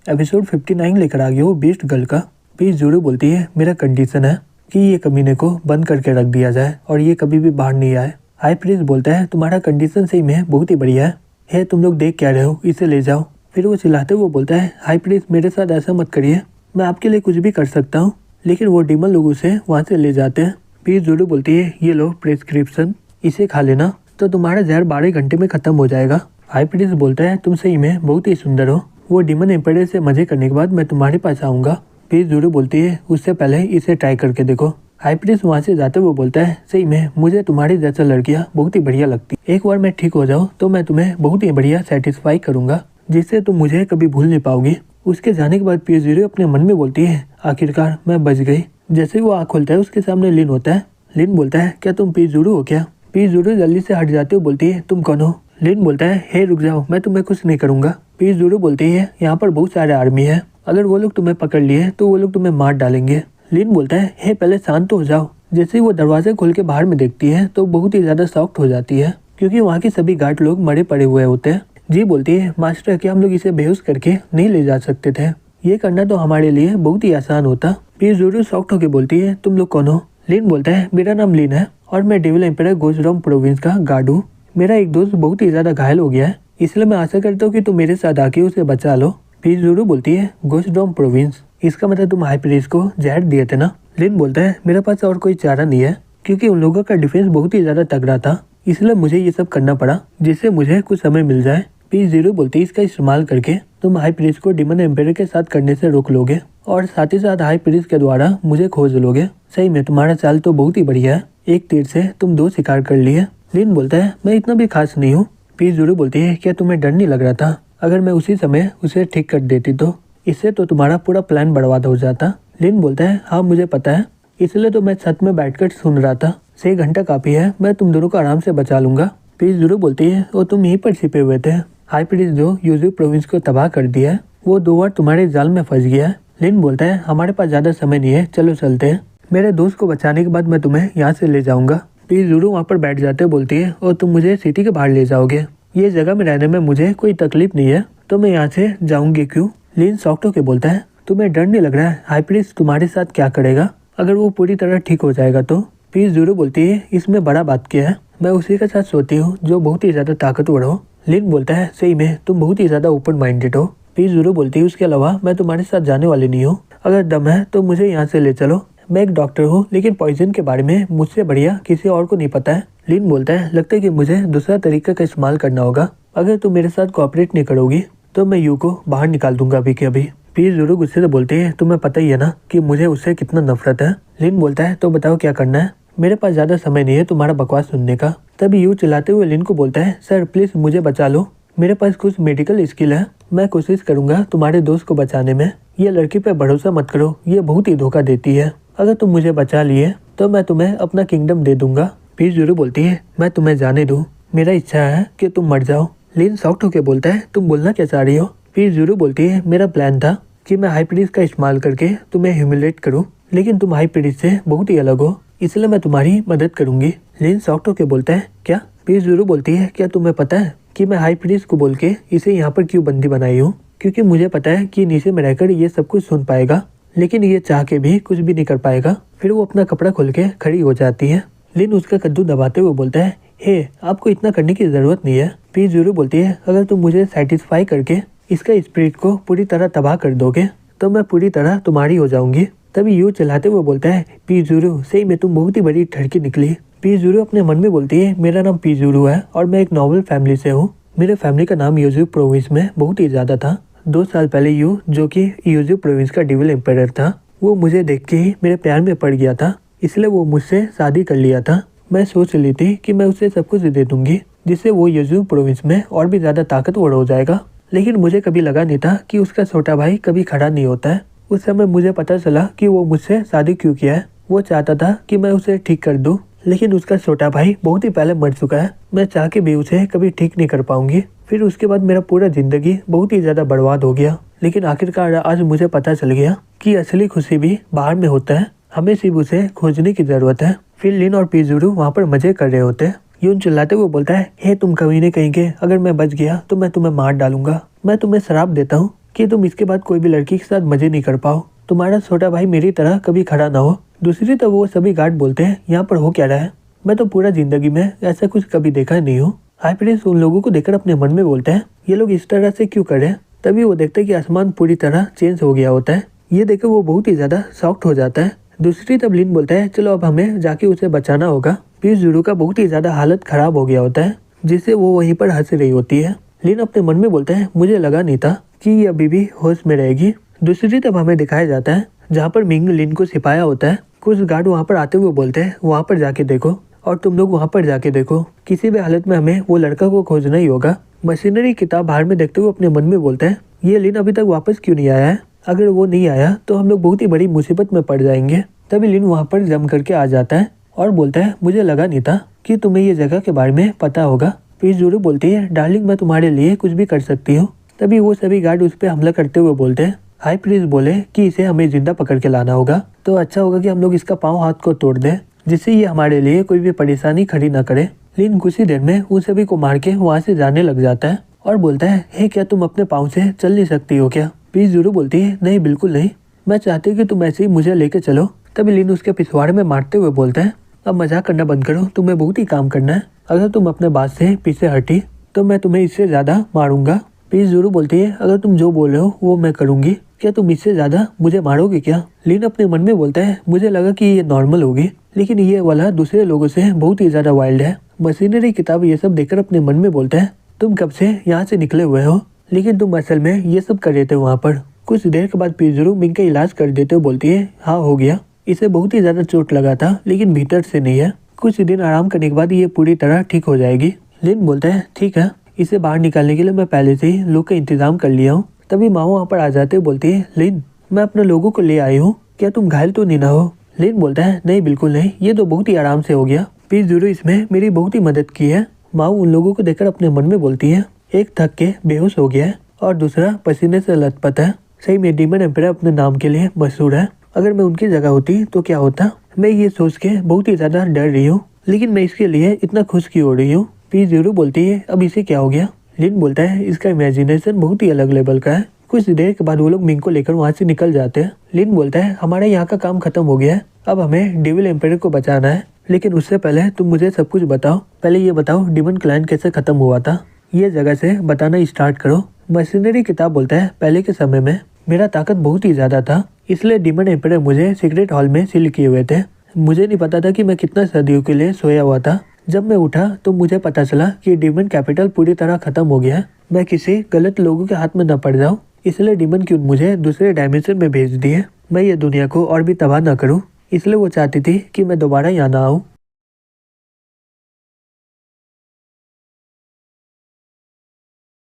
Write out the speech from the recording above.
Episode 59 लेकर आ गया हो बीस्ट गर्ल का। फिर जूडो बोलती है मेरा कंडीशन है कि ये कमीने को बंद करके रख दिया जाए और ये कभी भी बाहर नहीं आए। हाई प्रिंस बोलता है तुम्हारा कंडीशन सही में बहुत ही बढ़िया है, तुम लोग देख क्या रहे हो, इसे ले जाओ। फिर वो चिल्लाते हुए बोलता है हाई प्रिंस मेरे साथ ऐसा मत करिए, मैं आपके लिए कुछ भी कर सकता हूँ। लेकिन वो डीमन लोग उसे वहाँ से ले जाते हैं। फिर जूडो बोलती है ये लो प्रिस्क्रिप्शन, इसे खा लेना तो तुम्हारा जहर 12 घंटे में खत्म हो जाएगा। हाई प्रिंस बोलता है तुम सही में बहुत ही सुंदर हो, वो डीमन एम्पायर से मजे करने के बाद मैं तुम्हारे पास आऊंगा। फिर जूडो बोलती है उससे पहले इसे ट्राई करके देखो। हाई प्रिंस वहाँ से जाते हुए बोलता है सही में मुझे तुम्हारी जैसा लड़कियाँ बहुत ही बढ़िया लगती, एक बार मैं ठीक हो जाऊँ तो मैं तुम्हें बहुत ही बढ़िया सेटिस्फाई करूंगा जिससे तुम मुझे कभी भूल नहीं पाओगी। उसके जाने के बाद पीयूष अपने मन में बोलती है आखिरकार मैं बच गई। जैसे वो आँख खोलता है उसके सामने लिन होता है। लिन बोलता है क्या तुम पीयूष हो क्या? पीयूष जल्दी से हट जाते हुए बोलती है तुम कौन हो? लिन बोलता है हे रुक जाओ, मैं तुम्हें कुछ नहीं करूंगा। पीयूष बोलती है यहाँ पर बहुत सारे आर्मी है, अगर वो लोग तुम्हें पकड़ लिए तो वो लोग तुम्हें मार डालेंगे। लिन बोलता है हे पहले शांत हो जाओ। जैसे वो दरवाजे खोल के बाहर में देखती है तो बहुत ही ज्यादा शॉक्ड हो जाती है क्योंकि वहाँ के सभी गार्ड लोग मरे पड़े हुए होते हैं। जी बोलती है मास्टर क्या हम लोग इसे बेहोश करके नहीं ले जा सकते थे, ये करना तो हमारे लिए बहुत ही आसान होता। पीयूष शॉक्ड होकर बोलती है तुम लोग कौन हो? लिन बोलता है मेरा नाम लिन है और मैं डेविल एम्पायर गोस्टडॉम प्रोविंस का गार्ड हूँ। मेरा एक दोस्त बहुत ही ज्यादा घायल हो गया है, इसलिए मैं आशा करता हूँ कि तुम मेरे साथ आके उसे बचा लो। पीयूष बोलती है गोस्टडॉम प्रोविंस, इसका मतलब तुम हाई प्रिंस को जहर दिए थे ना? लिन बोलता है मेरे पास और कोई चारा नहीं है क्योंकि उन लोगों का डिफेंस बहुत ही ज्यादा तगड़ा था, इसलिए मुझे ये सब करना पड़ा जिससे मुझे कुछ समय मिल जाए। पीयूष बोलती है इसका इस्तेमाल करके तुम हाई प्रिंस को डीमन एम्पायर के साथ करने से रोक लोगे और साथ ही साथ हाई प्रिंस के द्वारा मुझे खोज लोगे। सही में तुम्हारा चाल तो बहुत ही बढ़िया है, एक तीर से तुम 2 शिकार कर लिए। लिन बोलता है मैं इतना भी खास नहीं हूँ। पीयूष बोलती है क्या तुम्हें डर नहीं लग रहा था अगर मैं उसी समय उसे ठीक कर देती तो? इससे तो तुम्हारा पूरा प्लान बर्बाद हो जाता। लिन बोलता है हाँ मुझे पता है, इसलिए तो मैं छत में बैठकर सुन रहा था, 6 घंटा काफी है, मैं तुम दोनों को आराम से बचा लूंगा। पीयूष बोलती है वो तुम यहीं पर छिपे हुए थे, हाई प्रिंस जो यूजू प्रोविंस को तबाह कर दिया है वो 2 बार तुम्हारे जाल में फंस गया है। लिन बोलता है हमारे पास ज्यादा समय नहीं है, चलो चलते हैं, मेरे दोस्त को बचाने के बाद मैं तुम्हें यहाँ से ले जाऊंगा। पीयूष वहाँ पर बैठ जाते बोलती है और तुम मुझे सिटी के बाहर ले जाओगे, ये जगह में रहने में मुझे कोई तकलीफ नहीं है तो मैं यहाँ से जाऊंगी क्यों? लिन शॉक्ड होकर बोलता है तुम्हें डर नहीं लग रहा है हाई प्रिंस तुम्हारे साथ क्या करेगा अगर वो पूरी तरह ठीक हो जाएगा तो? पीयूष बोलती है इसमें बड़ा बात क्या है, मैं उसी के साथ सोती हूँ जो बहुत ही ज्यादा ताकतवर हो। लिन बोलता है सही में तुम बहुत ही ज्यादा ओपन माइंडेड हो। पीयूष बोलती है उसके अलावा मैं तुम्हारे साथ जाने वाली नहीं हूँ, अगर दम है तो मुझे यहाँ से ले चलो, मैं एक डॉक्टर हूँ लेकिन पॉइजन के बारे में मुझसे बढ़िया किसी और को नहीं पता है। लिन बोलता है लगता है कि मुझे दूसरा तरीका का इस्तेमाल करना होगा, अगर तुम मेरे साथ कोऑपरेट नहीं करोगी तो मैं यू को बाहर निकाल दूंगा अभी के अभी। पीयूष गुस्से से बोलते हैं तुम्हें पता ही है ना कि मुझे उससे कितना नफरत है। लिन बोलता है तो बताओ क्या करना है, मेरे पास ज्यादा समय नहीं है तुम्हारा बकवास सुनने का। तभी यू चिल्लाते हुए लिन को बोलता है सर प्लीज मुझे बचा लो, मेरे पास कुछ मेडिकल स्किल है, मैं कोशिश करूंगा तुम्हारे दोस्त को बचाने में, ये लड़की पे भरोसा मत करो, ये बहुत ही धोखा देती है, अगर तुम मुझे बचा लिए तो मैं तुम्हें अपना किंगडम दे दूंगा। पीयूष बोलती है मैं तुम्हें जाने दूं, मेरा इच्छा है कि तुम मर जाओ। लिन शॉक्ड होकर बोलता है तुम बोलना क्या चाह रही हो? पीयूष बोलती है मेरा प्लान था कि मैं हाई प्रिंस का इस्तेमाल करके तुम्हें ह्यूमिलेट करूं, लेकिन तुम हाई प्रिंस से बहुत ही अलग हो, इसलिए मैं तुम्हारी मदद करूंगी। लिन शॉक्ड होकर बोलता है क्या? पीयूष बोलती है क्या तुम्हें पता है कि मैं हाई प्रिंस को बोल के इसे यहाँ पर क्यों बंदी बनाई हूँ? क्योंकि मुझे पता है कि नीचे में रहकर ये सब कुछ सुन पाएगा, लेकिन ये चाह के भी कुछ भी नहीं कर पाएगा। फिर वो अपना कपड़ा खोल के खड़ी हो जाती है। लिन उसका कद्दू दबाते हुए बोलता है हे आपको इतना करने की जरूरत नहीं है। पीयूष बोलती है अगर तुम मुझे सेटिस्फाई करके इसका स्पिरिट को पूरी तरह तबाह कर दोगे तो मैं पूरी तरह तुम्हारी हो जाऊंगी। तभी यू चलाते हुए बोलता है पीयूष सही में तुम बहुत ही बड़ी ठड़की निकली। पीयूष अपने मन में बोलती है मेरा नाम पीयूष है और मैं एक नॉर्मल फैमिली से हूँ, मेरे फैमिली का नाम यूजू प्रोविंस में बहुत ही ज्यादा था। 2 साल पहले यू जो कि यूजू प्रोविंस का डेविल एम्पायर था वो मुझे देख के ही मेरे प्यार में पड़ गया था, इसलिए वो मुझसे शादी कर लिया था। मैं सोच ली थी कि मैं उसे सब कुछ दे दूंगी जिससे वो यूजू प्रोविंस में और भी ज्यादा ताकतवर हो जाएगा, लेकिन मुझे कभी लगा नहीं था कि उसका छोटा भाई कभी खड़ा नहीं होता है। उस समय मुझे पता चला कि वो मुझसे शादी क्यों किया है, वो चाहता था कि मैं उसे ठीक कर दूं, लेकिन उसका छोटा भाई बहुत ही पहले मर चुका है, मैं चाह के भी उसे कभी ठीक नहीं कर पाऊंगी। फिर उसके बाद मेरा पूरा जिंदगी बहुत ही ज्यादा बर्बाद हो गया, लेकिन आखिरकार आज मुझे पता चल गया कि असली खुशी भी बाहर में होता है, हमें सिर्फ उसे खोजने की जरूरत है। फिर लिन और पीयूष वहाँ पर मजे कर रहे होते हैं। यून चिल्लाते हुए बोलता है हे तुम कमीने कहीं के, अगर मैं बच गया तो मैं तुम्हें मार डालूंगा, मैं तुम्हें श्राप देता हूँ कि तुम इसके बाद कोई भी लड़की के साथ मजे नहीं कर पाओ, तुम्हारा छोटा भाई मेरी तरह कभी खड़ा ना हो। दूसरी तरफ वो सभी गार्ड बोलते हैं यहाँ पर हो क्या रहा है, मैं तो पूरा जिंदगी में ऐसा कुछ कभी देखा नहीं हूँ। हाई प्रिंस उन लोगों को देखकर अपने मन में बोलते हैं ये लोग इस तरह से क्यों कर रहे हैं। तभी वो देखते हैं कि आसमान पूरी तरह चेंज हो गया होता है। ये देखकर वो बहुत ही ज्यादा शॉक्ड हो जाता है। दूसरी तरफ लिन बोलता है चलो अब हमें जाके उसे बचाना होगा। फिर जुरू का बहुत ही ज्यादा हालत खराब हो गया होता है, जिससे वो वहीं पर हंस रही होती है। लिन अपने मन में बोलता है मुझे लगा नहीं था कि ये अभी भी होश में रहेगी। दूसरी तरफ हमें दिखाया जाता है जहाँ पर मिंग लिन को सिपाया होता है। कुछ गार्ड वहाँ पर आते हुए बोलते हैं वहाँ पर जाके देखो, और तुम लोग वहाँ पर जाके देखो, किसी भी हालत में हमें वो लड़का को खोजना ही होगा। मशीनरी किताब बाहर में देखते हुए अपने मन में बोलते हैं ये लिन अभी तक वापस क्यों नहीं आया है, अगर वो नहीं आया तो हम लोग बहुत ही बड़ी मुसीबत में पड़ जाएंगे। तभी लिन वहाँ पर जम करके आ जाता है और बोलता है मुझे लगा नहीं था कि तुम्हें ये जगह के बारे में पता होगा। फिर जुरू बोलती है डार्लिंग मैं तुम्हारे लिए कुछ भी कर सकती हूँ। तभी वो सभी गार्ड उस पर हमला करते हुए बोलते हैं हाई प्रिंस बोले कि इसे हमें जिंदा पकड़ के लाना होगा, तो अच्छा होगा कि हम लोग इसका पाँव हाथ को तोड़ दें, जिससे ये हमारे लिए कोई भी परेशानी खड़ी ना करे। लिन कुछ ही देर में उन सभी को मार के वहाँ से जाने लग जाता है और बोलता है हे क्या तुम अपने पाँव से चल नहीं सकती हो क्या। फिर जुरू बोलती है नहीं बिल्कुल नहीं, मैं चाहती हूँ कि तुम ऐसे ही मुझे लेके चलो। तभी लिन उसके पिछवाड़े में मारते हुए बोलते हैं अब मजाक करना बंद करो, तुम्हें बहुत ही काम करना है, अगर तुम अपने बात से पीछे हटी तो मैं तुम्हें इससे ज्यादा मारूंगा। फिर जुरू बोलती है अगर तुम जो बोल रहे हो वो मैं करूंगी, क्या तुम इससे ज्यादा मुझे मारोगे क्या। लिन अपने मन में बोलता है मुझे लगा कि ये नॉर्मल होगी, लेकिन ये वाला दूसरे लोगों से बहुत ही ज्यादा वाइल्ड है। मशीनरी किताब ये सब देखकर अपने मन में बोलता है तुम कब से यहाँ से निकले हुए हो, लेकिन तुम असल में ये सब कर रहे थे वहाँ पर। कुछ देर के बाद पिजुरु मिंग का इलाज कर देते हुए बोलती है हाँ हो गया, इसे बहुत ही ज्यादा चोट लगा था लेकिन भीतर से नहीं है, कुछ दिन आराम करने के बाद ये पूरी तरह ठीक हो जाएगी। लिन बोलता है ठीक है, इसे बाहर निकालने के लिए मैं पहले से ही लोग का इंतजाम कर लिया हूँ। तभी माँ वहाँ पर आ जाते बोलती है लिन मैं अपने लोगों को ले आई हूँ, क्या तुम घायल तो नहीं ना हो। लिन बोलता है नहीं बिल्कुल नहीं, ये तो बहुत ही आराम से हो गया, पिजुरु इसमें मेरी बहुत ही मदद की है। माँ उन लोगों को देखकर अपने मन में बोलती है एक थक के बेहोश हो गया है और दूसरा पसीने से लथपथ है। सही में डीमन एम्पायर अपने नाम के लिए मशहूर है, अगर मैं उनकी जगह होती तो क्या होता। मैं ये सोच के बहुत ही ज्यादा डर रही हूँ, लेकिन मैं इसके लिए इतना खुश क्यों हो रही हूँ। फिर जरूर बोलती है अब इसे क्या हो गया। लिन बोलता है इसका इमेजिनेशन बहुत ही अलग लेवल का है। कुछ देर के बाद वो लोग मिंग को लेकर वहाँ से निकल जाते हैं। लिन बोलता है हमारे यहाँ का काम खत्म हो गया है, अब हमें डेविल एम्पायर को बचाना है, लेकिन उससे पहले तुम मुझे सब कुछ बताओ। पहले ये बताओ डिमन क्लाइंट कैसे खत्म हुआ था, ये जगह से बताना स्टार्ट करो। मशीनरी किताब बोलता है पहले के समय में मेरा ताकत बहुत ही ज्यादा था, इसलिए डिमन एम्पायर मुझे सीक्रेट हॉल में सील किए हुए थे। मुझे नहीं पता था कि मैं कितना सदियों के लिए सोया हुआ था। जब मैं उठा तो मुझे पता चला कि डिमन कैपिटल पूरी तरह खत्म हो गया है, मैं किसी गलत लोगों के हाथ में न पड़ जाऊं, इसलिए डिमन क्यून मुझे दूसरे डायमेंशन में भेज दिए। मैं ये दुनिया को और भी तबाह न करूं, इसलिए वो चाहती थी कि मैं दोबारा यहाँ ना आऊँ।